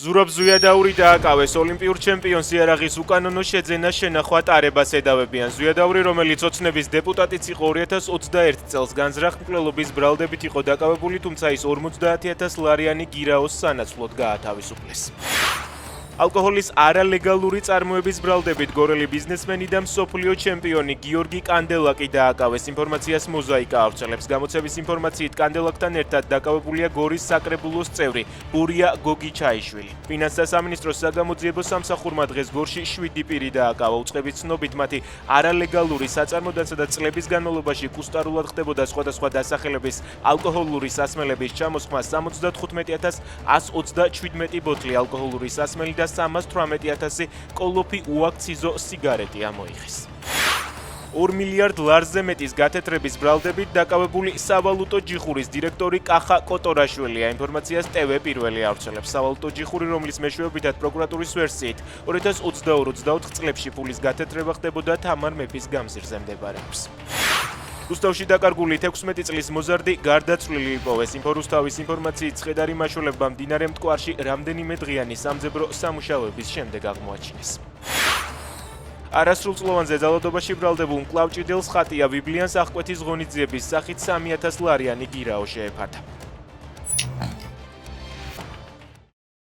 ზურაბ ზვიადაური დააკავეს ოლიმპიურ ჩემპიონს იარაღის უკანონო შეძენა შენახვა ტარებას ედავებიან. ზვიადაური, რომელიც ოცნების დეპუტატიც იყო 2021 წელს განზრახ მკვლელობის ბრალდებით იყო დაკავებული, თუმცა ის 50,000 ლარიანი გირაოს სანაცვლოდ გაათავისუფლეს. ალკოჰოლის არალეგალური წარმოების ბრალდებით გორელი ბიზნესმენი და მსოფლიო ჩემპიონი გიორგი კანდელაკი დააკავეს. ინფორმაციას მოზაიკა ავრცელებს. გამოცემის ინფორმაციით კანდელაკთან ერთად დაკავებულია გორის საკრებულოს წევრი ბურია გოგიჩაიშვილი. ფინანსთა სამინისტროს საგამოძიებო სამსახურმა დღეს გორში 7 პირი დააკავა. უწყების ცნობით მათი არალეგალური საწარმოდანსა და წლების განმავლობაში კუსტარულად ხდებოდა სხვადასხვა დასახელების ალკოჰოლური სასმელების ჩამოსხმა. 75,127 ბოთლი ალკოჰოლური სასმელი და 318,000 კოლოფი უაქციზო სიგარეტი ამოიღეს. 2 მილიარდ ლარზე მეტის გათეთრების ბრალდებით დაკავებული სავალუტო ჯიხურის დირექტორი კახა კოტორაშვილია. ინფორმაციას ტევ პირველი ავრცელებს. სავალუტო ჯიხური, რომლის მეშვეობითად პროკურატურის ვერსიით 2022-24 წლებში ფულის გათეთრება ხდებოდა თამარ მეფის გამზირზე მდებარეობს. რუსთავში დაკარგული 16 წლის მოზარდი გარდაცვლილი იპოვეს. ინფორუსთავის ინფორმაციით ცხედარი მაშველებმა მდინარე მტკვარში რამდენიმე დღიანი სამძებრო სამუშაოების შემდეგ აღმოაჩინეს. არასრულწლოვანზე ძალადობაში ბრალდებულ მკლავჭიდელს ხატია ბიბლიანს აღკვეთის ღონისძიების სახით 3,000 ლარიანი გირაო შეეფარდა.